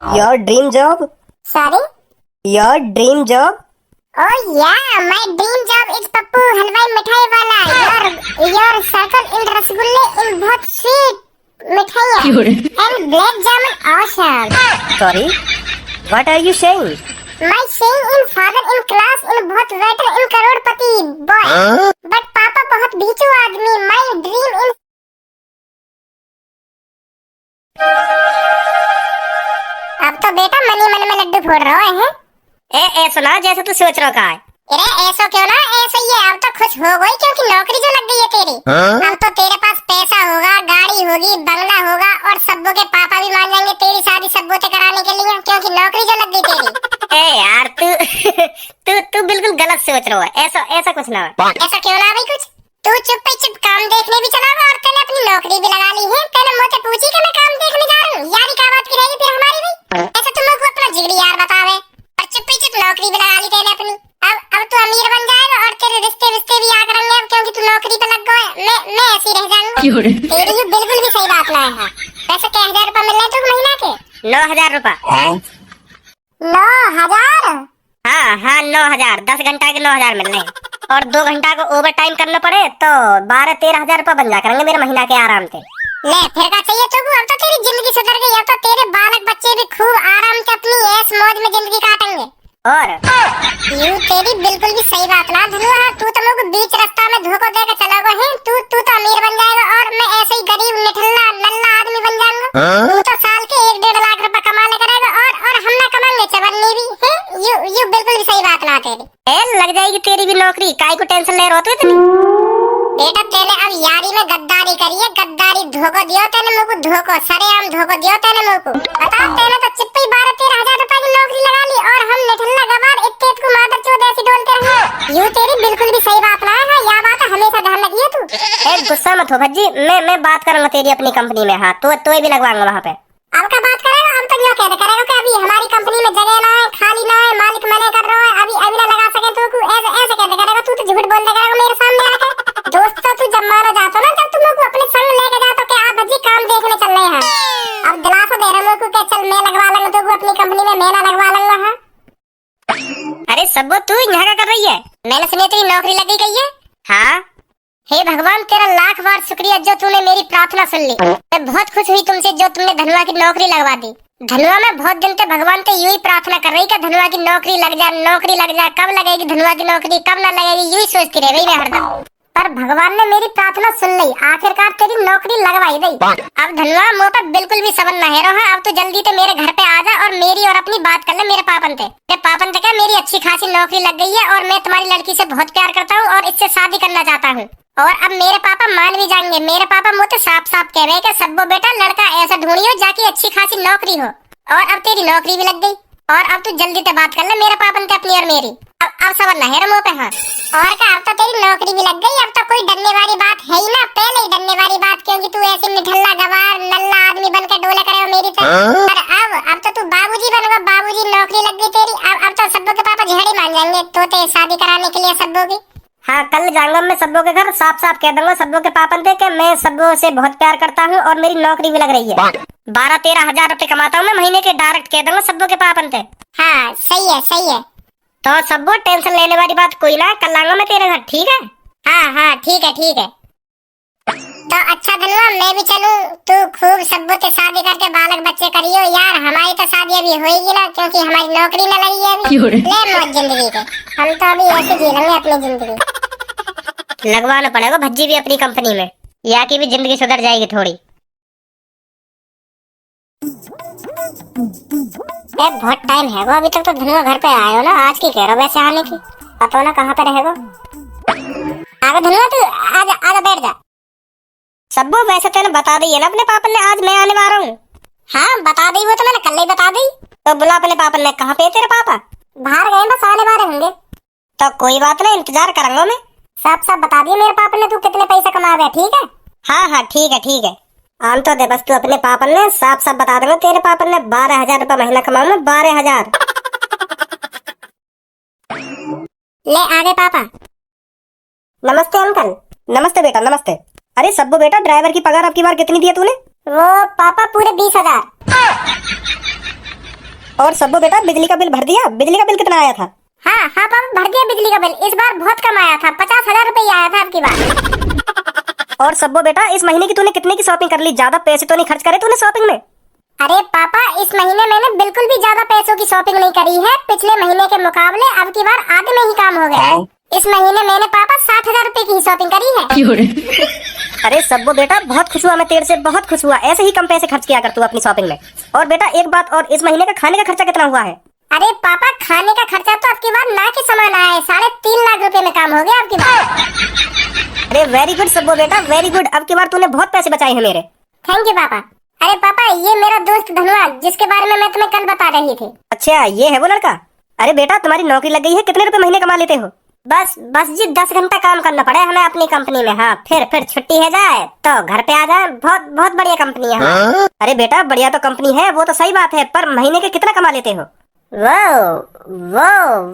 Your dream job? Sorry? Your dream job? Oh yeah, my dream job is Pappu हलवाई मिठाई वाला. Your circle in रसगुल्ले in बहुत sweet मिठाइयाँ. And black jamun awesome. Sorry? What are you saying? My saying in father in class in बहुत waiter in Crorepati boy. But पापा बहुत बीचू आदमी. My dream in अब तो बेटा मनी मन में लड्डू फोड़ रहा है. ए सुना जैसे तू सोच रहा है. अरे ऐसा क्यों ना, ऐसा ही है. अब तो खुश हो गई क्योंकि नौकरी जो लग गई है तेरी. अब तो तेरे पास पैसा होगा, गाड़ी होगी, बंगला होगा और सब्बों के पापा भी मान जाएंगे तेरी शादी सब्बों से कराने के लिए क्योंकि नौकरी जो लग गई तेरी. ए यार तू बिल्कुल गलत सोच रहा है. ऐसा कुछ ना है. ऐसा क्यों ना भाई कुछ. तू चुप काम देखने भी चला और तूने अपनी नौकरी भी लगा ली है. तूने मुझसे पूछी कि मैं काम देखने जा रहा हूँ. यारी क्या बात की रहेगी फिर हमारी भी. ऐसा तुम लोग को अपना जिगरी यार बतावे और चुप नौकरी भी लगा ली तेने अपनी. अब तू अमीर बन जाएगा और तेरे रिश्ते भी आ करेंगे क्योंकि तू नौकरी पे लग गया है. मैं ऐसी रह जाऊंगा. तेरी ये बिल्कुल भी सही बात नहीं है. वैसे क्या 1000 रुपए मिल रहे तुझे महीना के? 9000 रुपए. 9000? हाँ 9000. 10 घंटा के 9000 मिल रहे हैं और 2 घंटा को ओवर टाइम करना पड़े तो 12-13 हजार रुपए बन जा करेंगे मेरे महीना के आराम से. ले फिर क्या चाहिए तुझको. अब तो तेरी जिंदगी सुधर गई. अब तो तेरे बालक बच्चे भी खूब आराम से अपनी ऐश मौज में जिंदगी काटेंगे. और यू तेरी बिल्कुल भी सही बात ना धनुआ. तू तो लोग बीच रास्ता में धोखा देकर चला गया है. तू तो अमीर बन जाएगा और मैं ऐसे ही गरीब निठल्ला नल्ला आदमी बन जाऊंगा. तू तो साल के 1-1.5 लाख रुपए कमा ले करेगा और हम ना कमाएंगे चवन्नी भी है. यू बिल्कुल भी सही बात ना तेरी. लग जाएगी तेरी भी नौकरी. काहे को टेंशन ले रहा तू इतनी. बेटा तेने अब यारी में गद्दारी करी है. गद्दारी धोखा दिया तेने मुझको. धोखा सरेआम धोखा दिया तेने मुझको. बता तेने तो चिप्पी 12-13 हजार रुपए की नौकरी लगा ली और हम निठल्ला गवार इत्ते को मादर चोद ऐसी डोलते रहे. यू तेरी बिल्कुल भी सही बात ना है. या बात हमेशा ध्यान रखिए तू. गुस्सा मत हो भज्जी. मैं बात करूंगा तेरी अपनी कंपनी में. हाँ तो भी लगवाऊंगा वहाँ पे. अब का बात करेगा. अब तक यो करेगा कि अभी हमारी कंपनी में जगह ना है, खाली ना है, मालिक मना कर रहा है, अभी ना लगा सके तो ऐसे करेगा. तू तो झूठ बोल देगा मेरे सामने आके. दोस्त तो तू जब मारा जाता ना जब तुम लोग अपने संग लेके जाते कि आप भज्जी काम देखने चल रहे हैं. अब दिलासा दे रहे लोग को चल मैं लगवा लूंगा तो अपनी कंपनी में मैं ना लगवा लूंगा. हाँ अरे सब्बो तू यहाँ क्या कर रही है. मैंने सुनी तेरी नौकरी लगी गई है. हाँ. हे भगवान तेरा लाख बार शुक्रिया जो तूने मेरी प्रार्थना सुन ली. मैं बहुत खुश हुई तुमसे जो तुमने धनुआ की नौकरी लगवा दी. धनुआ में बहुत दिन से भगवान से यूं ही प्रार्थना कर रही कि धनुआ की नौकरी लग जा. कब लगेगी धनुआ की नौकरी, कब ना लगेगी, यूं ही सोचती रह गई मैं हरदम. पर भगवान ने मेरी प्रार्थना सुन ली. आखिरकार तेरी नौकरी लगवाई गई. अब धनुआ मुँह पर बिल्कुल भी सबन न है. अब तो जल्दी से मेरे घर पे आ जा और मेरी और अपनी बात कर ले मेरे पापन से. क्या मेरी अच्छी खासी नौकरी लग गई है और मैं तुम्हारी लड़की से बहुत प्यार करता हूँ और इससे शादी करना चाहता हूँ. और अब मेरे पापा मान भी जाएंगे. मेरे पापा मुझे साफ कह रहे हैं कि सब्बो बेटा लड़का ऐसा ढूंढियो जाके अच्छी खासी नौकरी हो. और अब तेरी नौकरी भी लग गई और अब तू जल्दी से बात कर ले मेरे पापन से अपनी और मेरी. अब सवाल ना है मुँह पे. हाँ और क्या अब तो तेरी नौकरी भी लग गई. अब तो कोई डरने वाली बात है ही ना. पहले ही डरने वाली बात क्योंकि तू ऐसे मिठल्ला गवार नल्ला आदमी बनकर डोला करे मेरी तरह. अब तो तू बाबूजी बनोगा. बाबूजी नौकरी लग गई तेरी. अब तो सब्बो के पापा झेड़े मान जाएंगे तो शादी कराने के लिए सब्बो की. हाँ कल जाऊंगा मैं सब्बो के घर. साफ कह दूंगा सब्बो के पापन से कि मैं सब्बो से बहुत प्यार करता हूँ और मेरी नौकरी भी लग रही है. 12-13 हजार रुपए कमाता हूँ मैं महीने के. डायरेक्ट कह दूंगा सब्बो के पापन से. हाँ सही है. तो सब्बो टेंशन लेने वाली बात कोई ना. कल आऊंगा मैं तेरे घर. ठीक है. हाँ ठीक है. तो अच्छा धनुआ मैं भी चलूं. तू खूब सब्बो से शादी करके बालक बच्चे करियो यार. हमारी तो शादी अभी होएगी ना क्योंकि हमारी नौकरी न लगी है अभी. ले मौज जिंदगी के. हम तो अभी ऐसे जी लेंगे अपनी जिंदगी. लगवाना पड़ेगा भज्जी भी अपनी कंपनी में. या की भी जिंदगी सुधर जाएगी थोड़ी. बहुत टाइम है वो. अभी तक तो धनुआ घर पे आयो ना. आज की कह रहा वैसे आने की. पता ना कहाँ पे रहेगा. आगे धनुआ तू आजा बैठ जा. सब्बो वैसे तेने बता दी है ना अपने पापन ने आज मैं आने वाला हूँ. हाँ बता दी. वो तो मैंने कल ही बता दी. तो बुला अपने पापन ने. कहाँ पे तेरे पापा? बाहर गए बस आने वाले होंगे. तो कोई बात नहीं इंतजार करूंगा मैं. सब बता दिए मेरे पापा ने तू कितने पैसे कमा रहे. ठीक है. हाँ ठीक है. आम तो दे बस तू अपने पापन ने. साफ बता दूंगा तेरे पापन ने 12,000 रुपए महीना कमाऊंगा. 12,000. ले आगे पापा. नमस्ते अंकल. नमस्ते बेटा नमस्ते. अरे सब्बो बेटा ड्राइवर की पगार अब की बार कितनी दी है तूने? वो पापा पूरे 20,000. और सब्बो बेटा बिजली का बिल भर दिया? बिजली का बिल कितना आया था? हाँ हाँ पापा, भर दिया बिजली का बिल। इस बार बहुत कम आया था, 50,000 रुपये आया था आपकी बार। और सब्बो बेटा इस महीने की तूने कितने की शॉपिंग कर ली? ज्यादा पैसे तो नहीं खर्च करे तूने शॉपिंग में? अरे पापा, इस महीने मैंने बिल्कुल भी ज्यादा पैसों की शॉपिंग नहीं करी है। पिछले महीने के मुकाबले अब की बार आधे में ही काम हो गया है। इस महीने मैंने पापा 60,000 रुपए की शॉपिंग करी है। अरे सब्बो बेटा बहुत खुश हुआ मैं तेरे से, बहुत खुश हुआ। ऐसे ही कम पैसे खर्च किया कर तू अपनी शॉपिंग में। और बेटा एक बात और, इस महीने का खाने का खर्चा कितना हुआ है? अरे पापा, खाने का खर्चा तो अब की बार ना के समान आया है। 3.5 लाख रुपए में काम हो गया अब की बार। अरे वेरी गुड सब्बो बेटा, वेरी गुड। अब की बार तूने बहुत पैसे बचाए हैं मेरे। थैंक यू पापा। अरे पापा, ये मेरा दोस्त धनुआ, जिसके बारे में मैं तुम्हें कल बता रही थी। अच्छा ये है वो लड़का। अरे बेटा तुम्हारी नौकरी लग गई है, कितने रुपए महीने कमा लेते हो? बस जी 10 घंटा काम करना पड़े हमें अपनी कंपनी में। हाँ, फिर छुट्टी है जाए तो घर पे आ जाए। बहुत बहुत बढ़िया कंपनी है। हाँ। अरे बेटा बढ़िया तो कंपनी है, वो तो सही बात है, पर महीने के कितना कमा लेते हो?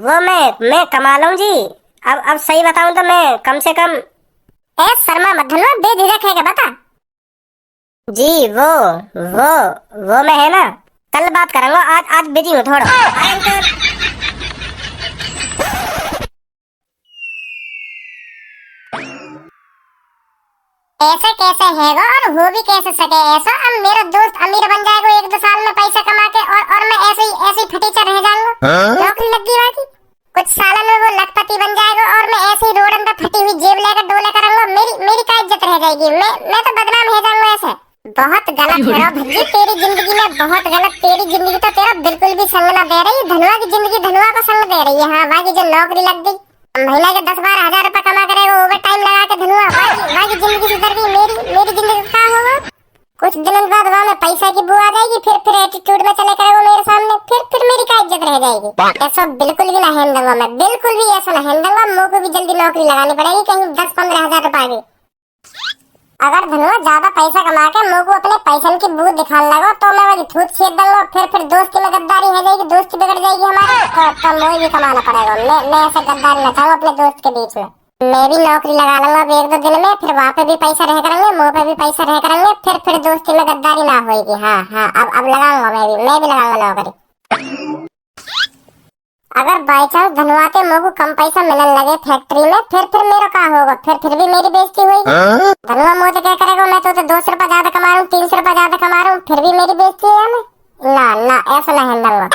वो मैं कमा लूं जी। अब सही बताऊं तो मैं कम से कम शर्मा मत धनुआ, बेझिझक है क्या बता। जी वो मैं है ना, कल बात करूंगा, आज बिजी हूँ थोड़ा। ऐसा कैसे हैगा और हो भी कैसे सके ऐसा। अब मेरा दोस्त अमीर बन जाएगा 1-2 साल में पैसा कमा के, और मैं ऐसे ही फटीचा रह जाऊंगा। नौकरी लग गई बाकी कुछ सालों में वो लखपति बन जाएगा और मैं ऐसे ही रोडन पे फटी हुई जेब लेकर डोले करूंगा। मेरी क्या इज्जत रह जाएगी। मैं तो बदनाम हो जाऊंगा ऐसे। बहुत गलत है भज्जी, तेरी जिंदगी में बहुत गलत। तेरी जिंदगी तो तेरा बिल्कुल भी संग न दे रही। धनुआ की जिंदगी धनुआ को संग दे रही है। हाँ, बाकी जो नौकरी लग गई, महीना के 10-12 हजार रुपए कमा करेगा ओवर टाइम लगा के धनुआ, बाकी जिंदगी सुधर गई। मेरी जिंदगी का क्या होगा? कुछ दिनों बाद वहाँ में पैसा की बू आ जाएगी, फिर एटीट्यूड में चले करेगा मेरे सामने, फिर मेरी क्या इज्जत रह जाएगी। ऐसा बिल्कुल भी ना हैंडलूंगा मैं, बिल्कुल भी ऐसा ना हैंडलूंगा। मुझे को भी जल्दी नौकरी लगानी पड़ेगी, कहीं 10-15 हजार रुपए की। अगर धनुआ ज्यादा पैसा कमा के मुझे को अपने पैसन की बू दिखाने लगा तो मैं वही थूत छेद दूंगा। फिर दोस्ती में गद्दारी हो जाएगी, दोस्ती बिगड़ जाएगी हमारी। तो मुझे भी कमाना पड़ेगा। मैं ऐसे गद्दारी न चाहूँ अपने दोस्त के बीच में। मैं भी नौकरी लगा लूंगा अब 1-2 दिन में, फिर वहाँ पे भी पैसा रह करेंगे, मुँह पे भी पैसा रह करेंगे, फिर दोस्ती में गद्दारी ना होगी। हाँ, अब लगाऊंगा मैं भी लगाऊंगा नौकरी। अगर बाई चांस धनुआ के मुझे को कम पैसा मिलने लगे फैक्ट्री में, फिर मेरा क्या होगा? फिर भी मेरी बेइज्जती हुई। धनुआ मुझे क्या करेगा? मैं तो 200 रुपए ज्यादा कमा रहा हूँ, 300 रुपए ज्यादा कमा रहा हूँ, फिर भी मेरी बेइज्जती है मैं। ना ऐसा ना हैंडलूंगा।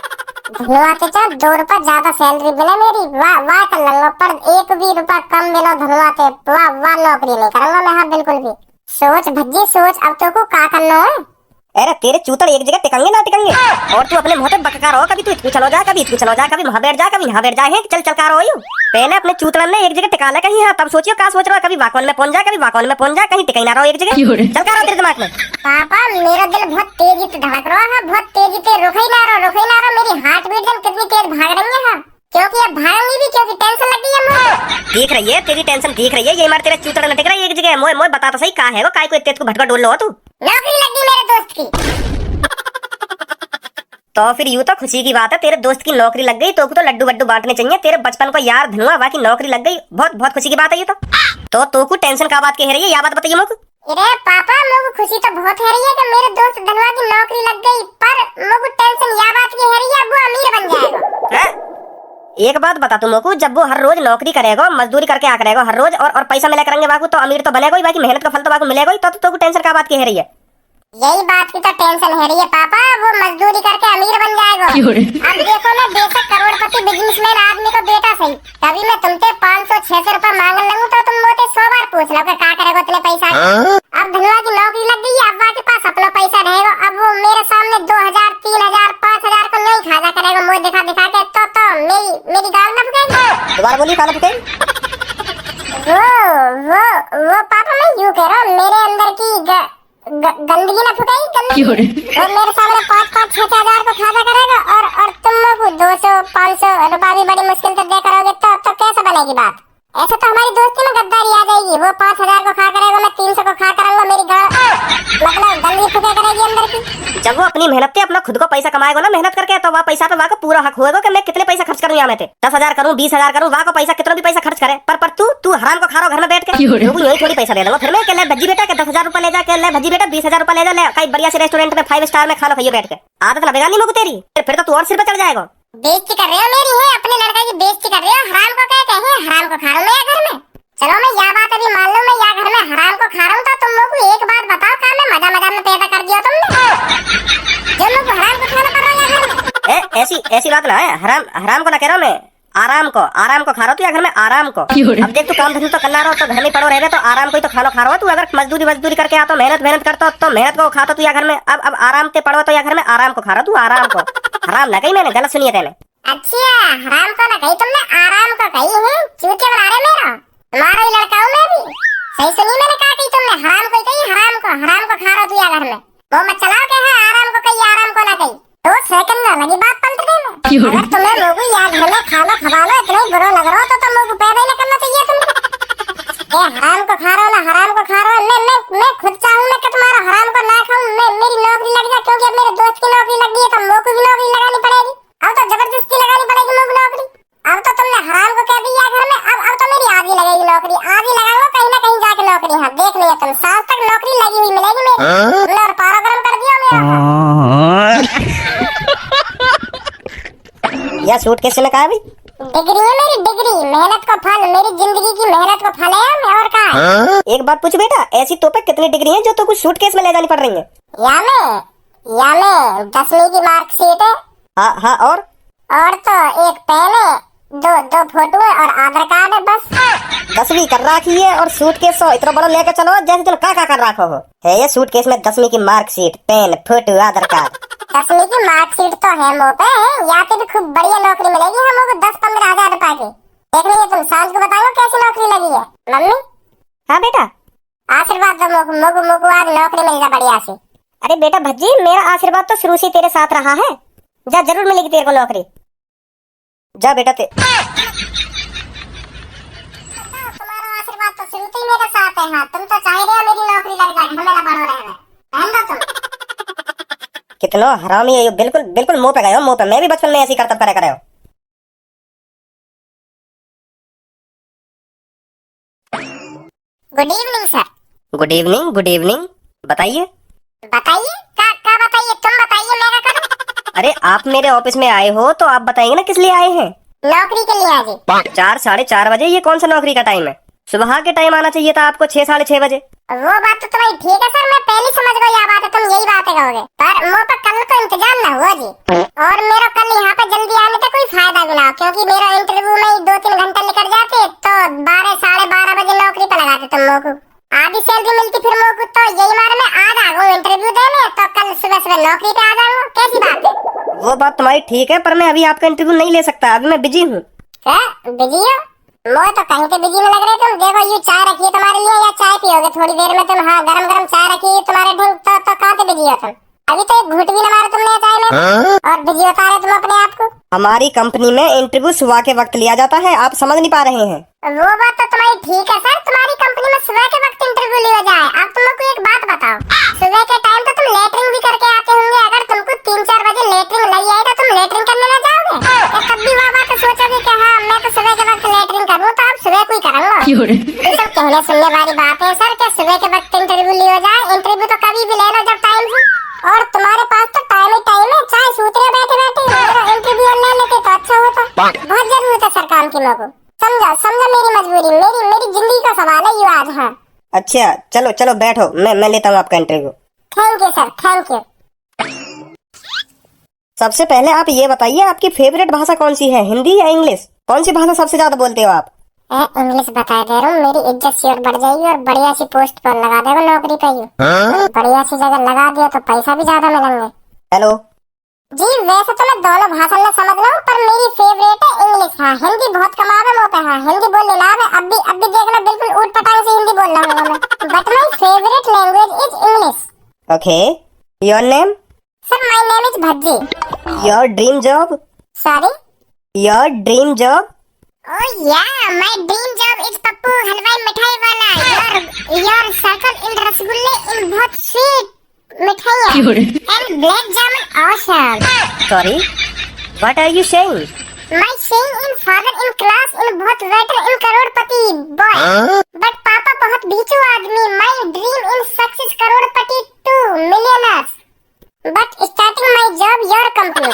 धनुआ के चाहे 2 रुपए ज्यादा सैलरी मिले मेरी, वाह कर लूंगा, पर 1 भी रुपया कम मिलो धनुआ के, वाह नौकरी नहीं करूंगा मैं। हाँ बिल्कुल भी। सोच भज्जी सोच, अब तो को क्या करना है। अरे तेरे चूतड़ एक जगह टिकेंगे ना टिकेंगे। और तू अपने मुंह पे बकका रहो, कभी तू इतनी चलो जा, कभी इतनी चलो जा, कभी वहां बैठ जा, कभी यहाँ बैठ जा। है चल का रहो। पहले अपने चूतड़न ने एक जगह टिका ले कहीं। हाँ तब सोचियो क्या सोच रहा है। कभी वाकौन में पहुंच जा, कभी वाकौन में पहुंच जा, कहीं टिकाई ना रहो एक जगह। चल का रहो तेरे दिमाग में। पापा मेरा दिल बहुत तेजी से धड़क रहा है, बहुत तेजी से। रुक ही ना रहा। मेरी हार्ट बीट कितनी तेज भाग रही है। क्योंकि अब भागूंगी भी, क्योंकि टेंशन लग गई है मुझे। दिख रही है तेरी टेंशन, दिख रही है। ये मार तेरे चूतड़ न टिक रहा है एक जगह। मोय बता तो सही का है वो, काय को इतने को भटका डोल लो तू। नौकरी लग गई मेरे दोस्त की। तो फिर यूं तो खुशी की बात है, तेरे दोस्त की नौकरी लग गई। तो लड्डू वड्डू बांटने चाहिए तेरे बचपन को यार धनुआ, बाकी नौकरी लग गई, बहुत खुशी की बात है ये तो को टेंशन का बात कह रही है, या बात बताइए मुझको। अरे पापा मुझे खुशी तो बहुत है रही है कि मेरे दोस्त धनुआ की नौकरी लग गई, पर मुझे टेंशन या बात की है रही है वो अमीर बन जाएगा। एक बात बता तुम को, जब वो हर रोज नौकरी करेगा, मजदूरी करके आ करेगा हर रोज, और पैसा मिला करेंगे बाकू, तो अमीर तो बनेगा ही, बाकी मेहनत का फल तो बाकू मिलेगा ही। तो टेंशन का बात कह रही है। यही बात की तो टेंशन है रही है पापा, वो मजदूरी करके अमीर बन जाएगा। अब देखो मैं बेशक करोड़पति बिजनेसमैन आदमी को बेटा सही, तभी मैं तुमसे 500-600 रुपए मांगने लगूं तो तुम मुझसे 100 बार पूछ लो क्या करेगा इतने पैसा। अब धनुआ की नौकरी लग गई है, अब के पास अपना पैसा रहेगा। अब वो मेरे सामने 2000, 3000, 5000 को नहीं खाजा करेगा मुझे दिखा के। तो मेरी गाल ना फुकेगी। दोबारा बोली गाल फुकेगी। वो पापा मैं यूं कह रहा हूँ, मेरे अंदर की गंदगी ना फुकाई गंदगी। और मेरे सामने 5-6 हजार को खाजा करेगा, और तुम लोग 200-500 रुपए भी बड़ी मुश्किल से दे करोगे तो कैसे बनेगी बात। ऐसे तो हमारी दोस्ती में गद्दारी आ जाएगी। वो 5000 को खा करेगा, मैं 300 को खा करूंगा। मेरी मतलब गंदगी फुके करेगी अंदर की। जब वो अपनी मेहनत से अपना खुद को पैसा कमाएगा ना मेहनत करके, तो वह पैसा पे वहाँ का पूरा हक होगा कि मैं कितने पैसा खर्च करूँ यहाँ में थे 10,000 करूँ 20,000 करूँ, वहाँ को पैसा कितना भी पैसा खर्च करे। पर तू हराम को खा रहा घर में बैठ के, यही थोड़ी पैसा दे दूंगा फिर मैं, ले भज्जी बेटा के 10,000 रुपए ले जा के, ले भज्जी बेटा 20,000 रुपए ले जा, ले कहीं बढ़िया से रेस्टोरेंट में 5 स्टार में खा लो खाइए बैठ के। आदत लगेगा नहीं मुझको तेरी, फिर तो तू और सिर पे चढ़ जाएगा। बेइज्जती कर रहे हो मेरी, है अपने लड़का की बेइज्जती कर रहे हो। हराम को क्या कहे, हराम को खा रहा हूँ मैं घर में। चलो मैं यह बात अभी मान लूं, मैं यहाँ घर में हराम को खा रहा हूँ, तो तुम लोग को एक बात बताओ, क्या मैं मजा मजा में पैदा कर दिया तुमने जो लोग हराम को खाना पड़ रहा है यहाँ घर में? ऐसी बात ना है, हराम को ना कह रहा हूँ मैं, आराम को खा रहा तू या घर में आराम को। अब देख तू काम धंधा तो करना रहा तो घर में पड़ो रह, तो आराम को ही तो खाना खा रहा तू। अगर मजदूरी करके आता मेहनत करता तो मेहनत को खाता तू या घर में, अब आराम से पड़ो तो या घर में आराम को खा रहा तू, आराम को। हराम ना कही मैंने, गलत सुनिए तेने। अच्छा हराम को ना कही तुमने, आराम को कही है। चूतिया बना रहे मेरा, तुम्हारा ही लड़का हूँ मैं भी। सही सुनी मैंने, कहा कही तुमने हराम को कही, हराम को खा रहा तू या घर में। वो मत चलाओ के है आराम को कही आराम को ना कही, 2 सेकंड में लगी बात पलट देना। अगर तुम्हें लोगों या घर में खाना खवा लो इतना ही बुरा लग रहा हो तो तुम लोग पैदा ही ना करना चाहिए तुमको। हराम को खा रहा हो ना, हराम को खा रहा हो। मैं खुद चाहूँ मैं कि तुम्हारा हराम को ना खाऊं, मैं मेरी नौकरी लग जाए, क्योंकि अब मेरे दोस्त की नौकरी लग गई है तो मोको भी नौकरी लगानी पड़ेगी। अब तो जबरदस्ती लगानी पड़ेगी मोको नौकरी। अब तो तुमने हराम को कह दिया घर में, अब तो मेरी आधी लगेगी नौकरी, आधी लगाऊंगा कहीं ना कहीं जाके नौकरी। हाँ देख लिया तुम, साल तक नौकरी लगी हुई मिलेगी मेरी। तुमने और पारा गरम कर दिया मेरा। यह सूट कैसे में कहा भाई? डिग्री है मेरी, डिग्री मेहनत का फल, मेरी जिंदगी की मेहनत का फल है। मैं और कहा एक बात पूछ बेटा, ऐसी तो पे कितनी डिग्री है जो तो कुछ सूटकेस में ले जानी पड़ रही है? या में 10वीं की मार्कशीट है। हाँ और तो एक पेन है, दो फोटो है और आधार कार्ड है बस। 10वीं कर रखी है और सूटकेस हो इतना बड़ा लेकर चलो जैसे तुम का कर रखो हो। है ये सूटकेस में 10वीं की मार्कशीट, पेन, फोटो, आधार कार्ड। 10वीं की मार्कशीट तो है मुँह पे, यहाँ पे भी खूब बढ़िया नौकरी मिलेगी हमको 10-15 हजार रुपए की। देख लीजिए तुम, सांझ को बताओ कैसी नौकरी लगी है। मम्मी हाँ बेटा, आशीर्वाद दो मोको आज नौकरी मिल जा बढ़िया सी। अरे बेटा भज्जी, मेरा आशीर्वाद तो शुरू से तेरे साथ रहा है, जा जरूर मिलेगी तेरे को नौकरी, जा बेटा। तुम्हारा आशीर्वाद तो शुरू से ही मेरे साथ है। हाँ तुम तो चाह रहे हो मेरी नौकरी लग जाए, घर में पड़ो रहे रहन दो तुम। कितना हरामी है ये, बिल्कुल मुंह पे गए हो, मुंह पे। मैं भी बचपन में ऐसी करतब करे हो। Good evening sir. Good evening बताइए क्या बताइए, तुम बताइए मैं क्या करूं? अरे आप मेरे ऑफिस में आए हो तो आप बताएंगे ना किस लिए आए हैं? नौकरी के लिए आज 4 साढ़े 4 बजे, ये कौन सा नौकरी का टाइम है? सुबह के टाइम आना चाहिए था आपको, 6 साढ़े 6 बजे। वो बात तो तुम्हारी ठीक है सर, मैं पहले समझ गई यह बात है, तुम यही बातें कहोगे, पर मुझ पर कल तो इंतजाम ना हुआ जी। और मेरा कल यहाँ पे जल्दी आने का कोई फायदा भी ना, क्योंकि मेरा इंटरव्यू में ही 2-3 घंटे निकल जाते तो 12 साढ़े 12 बजे नौकरी पे लगाते तुम लोगों को, आधी सैलरी मिलती फिर लोगों को। तो यही मार मैं आज आ गई इंटरव्यू देने, तो कल सुबह नौकरी पे आ जाऊंगा। कैसी बात है? वो बात तुम्हारी ठीक है, पर मैं अभी आपका इंटरव्यू नहीं ले सकता, अभी मैं बिजी हूँ। क्या बिजी हो? मैं तो कहीं पे बिजी में लग रहे तुम। देखो ये चाय रखी है तुम्हारे लिए, या चाय पियोगे थोड़ी देर में तुम? हाँ गरम चाय रखी है तुम्हारे ढंग, तो कहाँ पे बिजी हो तुम? अभी तो एक घूंट भी न मारा तुमने चाय में, और बिजी बता रहे तुम अपने आप को। हमारी कंपनी में इंटरव्यू सुबह के वक्त लिया जाता है, आप समझ नहीं पा रहे हैं। वो बात तो तुम्हारी ठीक है सर, तुम्हारी कंपनी में सुबह के वक्त इंटरव्यू लिया जाए। अब तुम लोग को एक बात बताओ, सुबह के टाइम तो तुम लेटरिंग भी करके आते होंगे, अगर तुमको 3-4 बजे लेटरिंग लगी है तो तुम लेटरिंग करने ना जाओगे? कब भी वह बात सोचोगे कि हाँ मैं तो सुबह के वक्त लेटरिंग करूँ, तो आप सुबह कोई करूँगा? ये सब कहने सुनने वाली बात है सर, क्या सुबह के वक्त इंटरव्यू लिया जाए? इंटरव्यू तो कभी भी ले लो जब टाइम से, और तुम्हारे पास तो टाइम ही टाइम है, चाहे सूते बैठे इंटरव्यू ले लेते तो अच्छा होता। बहुत जरूरत है सर काम की लोगों, समझो मेरी मजबूरी, मेरी जिंदगी का सवाल है ये आज। हाँ अच्छा चलो बैठो, मैं लेता हूँ आपका interview. Thank you sir, thank you. सबसे पहले आप ये बताइए आपकी फेवरेट भाषा कौन सी है, हिंदी या इंग्लिश? कौन सी भाषा सबसे ज्यादा बोलते हो आप? इंग्लिश बता दे रहा हूँ, मेरी इज्जत सी और बढ़ जाएगी और बढ़िया सी पोस्ट पर लगा देगा नौकरी पे ही। बढ़िया सी जगह लगा दिया तो पैसा भी ज्यादा मिलेंगे। हेलो जी वैसे तो मैं दोनों भाषा में समझ रहा हूँ, पर मेरी फेवरेट है इंग्लिश। हाँ हिंदी बहुत कमावे मुँह पे, हाँ हिंदी बोल लेना है। अब भी देखना बिल्कुल ऊट पटांग से हिंदी बोल रहा हूँ मैं, but my favourite language is English. Okay, your name? Sir my name is Bhajji. Your dream job? Sorry? Your dream job? Oh yeah, my dream job is Pappu हलवाई मिठाई वाला। Your circle in रसगुल्ले in बहुत sweet मिठाइयाँ and black jamun awesome. Sorry, what are you saying? My saying in father in class in बहुत better in Crorepati boy. But पापा बहुत बीचू आदमी. My dream in success Crorepati 2 millionaires. But starting my job your company.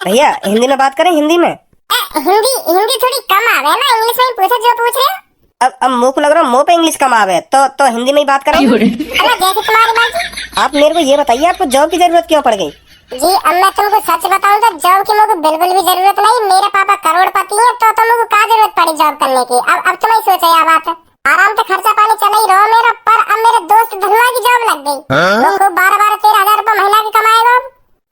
भैया हिंदी में बात करें, हिंदी में। हिंदी थोड़ी कम आवे ना, इंग्लिश में ही पूछो जो पूछ रहे हो। अब मुंह को लग रहा है मुंह पे इंग्लिश कम आवे, तो हिंदी में ही बात करें। अरे जैसे तुम्हारी मर्जी। आप मेरे को ये बताइए, आपको जॉब की जरूरत क्यों पड़ गई? जी अब मैं तुमको सच बताऊं तो जॉब की मुझे बिल्कुल भी जरूरत नहीं। मेरे पापा करोड़पति हैं तो मुझे क्या जरूरत पड़ी जॉब करने की। अब तुम ही सोचो यह बात। आराम से खर्चा पानी चला ही रहो मेरा। पर अब मेरे दोस्त धनुआ की जॉब लग गई। वो खूब 12-13 हजार रुपए महीना की कमाएगा।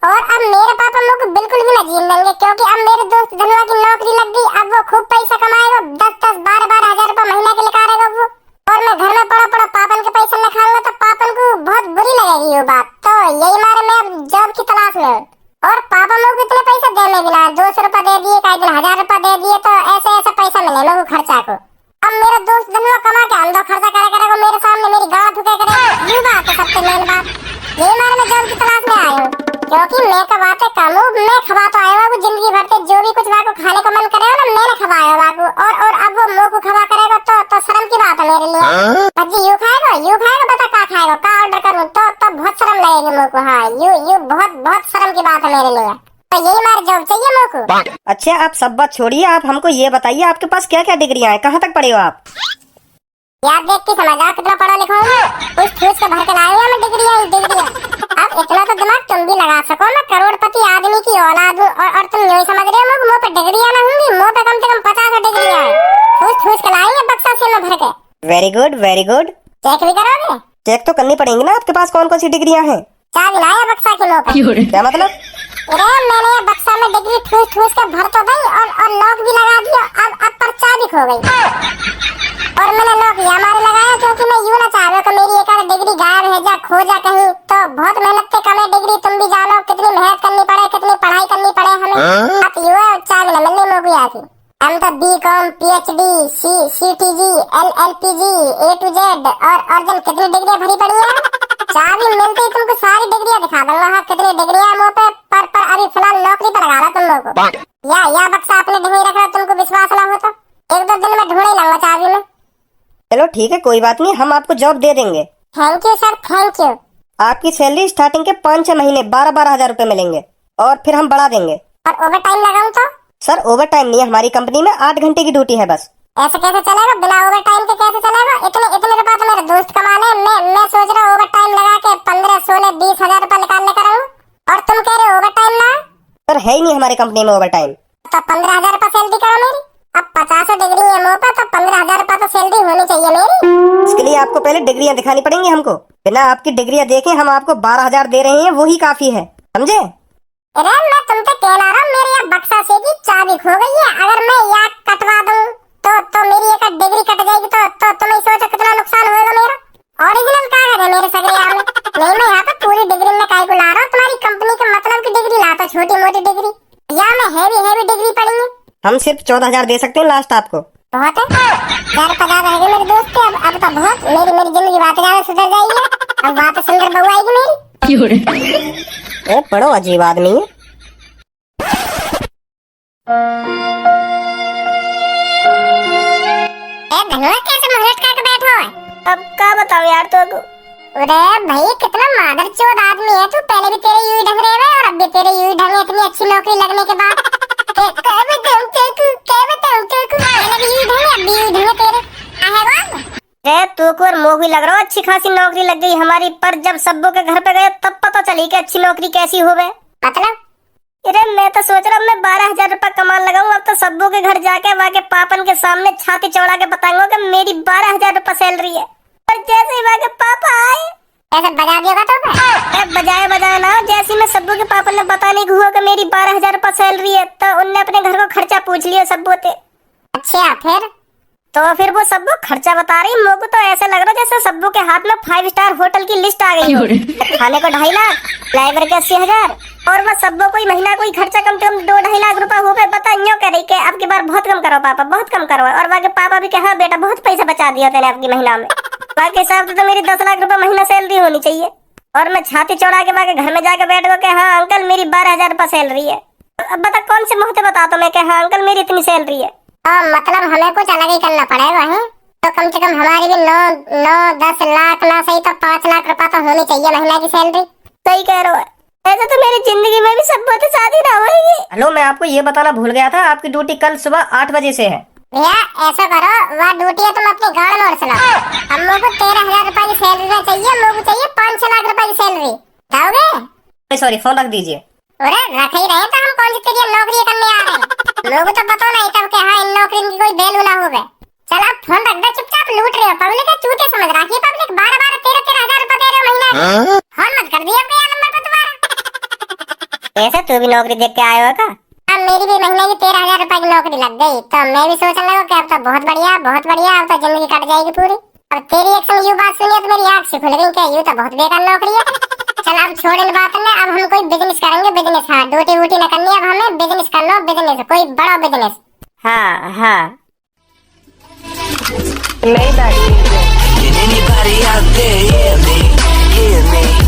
और अब मेरे पापा मुझे बिल्कुल भी न जीने देंगे, क्योंकि अब मेरे दोस्त धनुआ की नौकरी लग गई। अब वो खूब पैसा कमाएगा, 10-10, 12-12 हजार रुपए महीना के निकालेगा वो। और मैं घर में पड़ा पापन के पैसे न खाऊंगा तो पापन को बहुत बुरी लगेगी ये बात। तो यही मारे मैं अब जॉब की तलाश में हूँ। और पापा लोग इतने पैसे देने भी ना, 200 रुपए दे दिए, कई दिन 1000 रुपए दे दिए, तो ऐसे पैसा मिले लोगों खर्चा को। अब मेरा दोस्त धनुआ कमा के अंदर खर्चा करेगा मेरे सामने, मेरी गाँव ठुके करेगा। ये बात है सबसे मेन बात। यही मारे मैं जॉब की तलाश में आया हूँ, क्योंकि मैं कमाते कम हूँ। मैं खवा तो आया हूँ जिंदगी भर से, जो भी कुछ वाको खाने को मन करेगा ना मैंने खवाया वाको। और अब वो मुँह को खवा करेगा तो शर्म की बात है मेरे लिए। भज्जी यू खाएगा बता क्या खाएगा, क्या ऑर्डर करूँ तो बहुत शर्म लगेगी मुँह को। हाँ यू बहुत शर्म की बात है मेरे लिए। तो यही मारे जॉब चाहिए मुँह को। अच्छा आप सब बात छोड़िए, आप हमको ये बताइए आपके पास क्या क्या डिग्रियां हैं, कहाँ तक पढ़े हो आप? याद देख के समझ आओ कितना पढ़ा लिखा हूँ। कुछ ठूस के भर के लाए हैं मैं डिग्रियां। अब इतना तो दिमाग तुम भी लगा सको। मैं करोड़पति आदमी की औलाद हूँ और तुम यही समझ रहे हो मुँह पे डिग्रियां ना होंगी। मुँह पे कम से कम 50 डिग्रियां हैं। ठूस के लाए हैं बक्सा से में भर के। Very good. चेक भी करोगे? चेक तो करनी पड़ेंगी ना, आपके पास कौन कौन सी डिग्रियां हैं? चाबी लाया बक्सा के मुँह पे। क्या मतलब? अरे मैंने ये बक्सा में डिग्री ठूस के भर तो गई और लॉक भी लगा दिया। अब पर चाबी खो गई। और मैंने लॉक यहाँ मारे लगाया, क्योंकि मैं यूँ ना चाह रहा कि मेरी एक आध डिग्री गायब है जा खो जा कहीं। तो बहुत मेहनत से कमे डिग्री, तुम भी जानो कितनी मेहनत करनी पड़े, कितनी पढ़ाई करनी पड़े हमें। अब यूँ चाबी न मिलने मुझे यहाँ की। हम तो BCom, PhD, CTG, LLPG, A to Z और जन कितनी डिग्रियां भरी पड़ी है। चाबी मिलते ही तुमको सारी डिग्रियां दिखा दूंगा। हाँ कितनी डिग्रियां मुँह पे। पर अभी फिलहाल नौकरी पर लगा रहा तुम लोगों को। या बक्सा अपने ढंग रख रहा, तुमको विश्वास ना हो तो 1-2 दिन में ढूंढ ही लूंगा चाबी में। चलो ठीक है, कोई बात नहीं, हम आपको जॉब दे देंगे। Thank you sir, thank you. आपकी सैलरी स्टार्टिंग के 5-6 महीने 12-12 हजार रुपए मिलेंगे, और फिर हम बढ़ा देंगे। और ओवर टाइम लगाऊं तो? सर ओवर टाइम नहीं है, हमारी कंपनी में 8 घंटे की ड्यूटी है बस। ऐसे कैसे चलेगा? बिना ओवर टाइम के कैसे चलेगा? इतने रुपए तो मेरे दोस्त कमा ले। मैं सोच रहा हूँ ओवर टाइम लगा के 15, 16, 20 हजार रुपए निकालने का रहूं, और तुम कह रहे हो ओवर टाइम ना? सर है ही नहीं हमारी कंपनी में ओवर टाइम। तो 15,000 रुपए सैलरी करो मेरी। अब 50 डिग्री है मुँह पे, तो 15,000 रुपए तो सैलरी होनी चाहिए मेरी। इसके लिए आपको पहले डिग्रियां दिखानी पड़ेंगी हमको। बिना आपकी डिग्रियां देखे हम आपको 12,000 दे रहे हैं, वही काफी है, समझे? अरे मैं तुमसे कहना रहा हूँ, मेरे यहाँ बक्सा से की चाबी खो गई है। अगर मैं यहाँ कटवा दूँ तो मेरी एक डिग्री कट जाएगी, तो तुम ही सोचो कितना नुकसान होगा मेरा। ओरिजिनल कागज है मेरे सगरे यहाँ में। नहीं मैं यहाँ पे पूरी डिग्री में काहे को ला रहा हूँ, तुम्हारी कंपनी के मतलब की डिग्री लाता, छोटी मोटी डिग्री। यहाँ में हैवी डिग्री पड़ी है। हम सिर्फ 14,000 दे सकते हैं लास्ट आपको। बहुत है 4-50 रहेंगे मेरे दोस्त के। अब तो बहुत मेरी जिंदगी बात ज्यादा सुधर जाएगी। अब बात सुंदर बहू आएगी मेरी। बड़ो अजीब आदमी है। धनुआ कैसे मुंह लटका के बैठा है? अब क्या बताऊं यार तो। अरे भाई कितना मादरचोद आदमी है तू। पहले भी तेरे यूं ही ढंग रहे और अब भी तेरे यूं ही ढंग। इतनी अच्छी नौकरी लगने के बाद तू को मोह भी लग रहा अच्छी खासी नौकरी लग गई हमारी, पर जब सब्बों के घर पे गए तब पता चली कि अच्छी नौकरी कैसी हो गए। मतलब? अरे मैं तो सोच रहा हूँ मैं 12,000 रुपए कमान लगाऊं। अब तो सब्बों के घर जाके वहाँ के पापन के सामने छाती चौड़ा के बताऊंगा कि मेरी 12,000 रुपए सैलरी है। और जैसे ही वहाँ के पापा आए ऐसे बजा दिया तो बजाया ना, जैसे मैं सब्बू के पापा ने बताने को हुआ कि मेरी 12,000 रुपए सैलरी है, तो उनने अपने घर को खर्चा पूछ लिया सब्बू से। अच्छा फिर वो सब्बू खर्चा बता रही। मेरे को तो ऐसा लग रहा जैसे सब्बू के हाथ में 5 स्टार होटल की लिस्ट आ गई हो। खाने को 2.5 लाख, ड्राइवर के 80,000, और वह सब्बू कोई महीना कोई खर्चा कम से कम 2-2.5 लाख रुपए हो गए। बता यूँ कह रही कि अब की बार बहुत कम करो पापा, बहुत कम करो। और वहाँ के पापा भी कहा बेटा बहुत पैसा बचा दिया तेने आपकी महीना में। बाकी हिसाब से तो मेरी 10 लाख रुपए महीना सैलरी होनी चाहिए। और मैं छाती चौड़ा के वहाँ के घर में जाके बैठ गया कि हाँ अंकल मेरी 12,000 रुपये सैलरी है। अब बता कौन से मुंह से बताता मैं कि हाँ अंकल मेरी इतनी सैलरी है। मतलब हमें कुछ अलग ही करना पड़ेगा है, तो कम से कम हमारी भी 9-10 लाख ना सही तो 5 लाख रुपया तो होनी चाहिए महीना की सैलरी। सही कह रहे हो, ऐसे तो मेरी जिंदगी में भी सब बहुत शादी ना होगी। हेलो, मैं आपको ये बताना भूल गया था, आपकी ड्यूटी कल सुबह 8 बजे से है। भैया ऐसा करो, वह ड्यूटी है तुम अपनी गाड़ में उड़सला। हम लोग को 13,000 रुपए की सैलरी ना चाहिए, हम लोग को चाहिए 5-6 लाख रुपए की सैलरी। दोगे? सॉरी, फोन रख दीजिए। अरे रख ही रहे तो हम कौन सी तेरी नौकरी करने आ रहे हैं। लोगों तो पता नहीं तब के हाँ इन नौकरी की कोई वैल्यू ना हो गए। चल आप फोन रख दो, चुपचाप लूट रहे हो पब्लिक का चूते समझ रहा है। पब्लिक 12-12, 13-13 हजार रुपए दे रहे हो महीना। फोन मत कर दिया नंबर पे तुम्हारा। ऐसे तू भी नौकरी देख के आया हो का? अब मेरी भी महीने की 13,000 रुपए की नौकरी लग गई तो मैं भी सोचने लगा कि अब तो बहुत बढ़िया अब तो जिंदगी कट जाएगी पूरी। अब तेरी एक संग यूं बात सुनी तो मेरी आंख से खुल गई कि यूं तो बहुत बेकार नौकरी है। चल अब छोड़ इन बात में, अब हम कोई बिजनेस करेंगे। बिजनेस, हाँ ड्यूटी वूटी न करनी, अब हमें बिजनेस करना, बिजनेस कोई बड़ा बिजनेस। हाँ हाँ। Can anybody out there hear me? Hear me?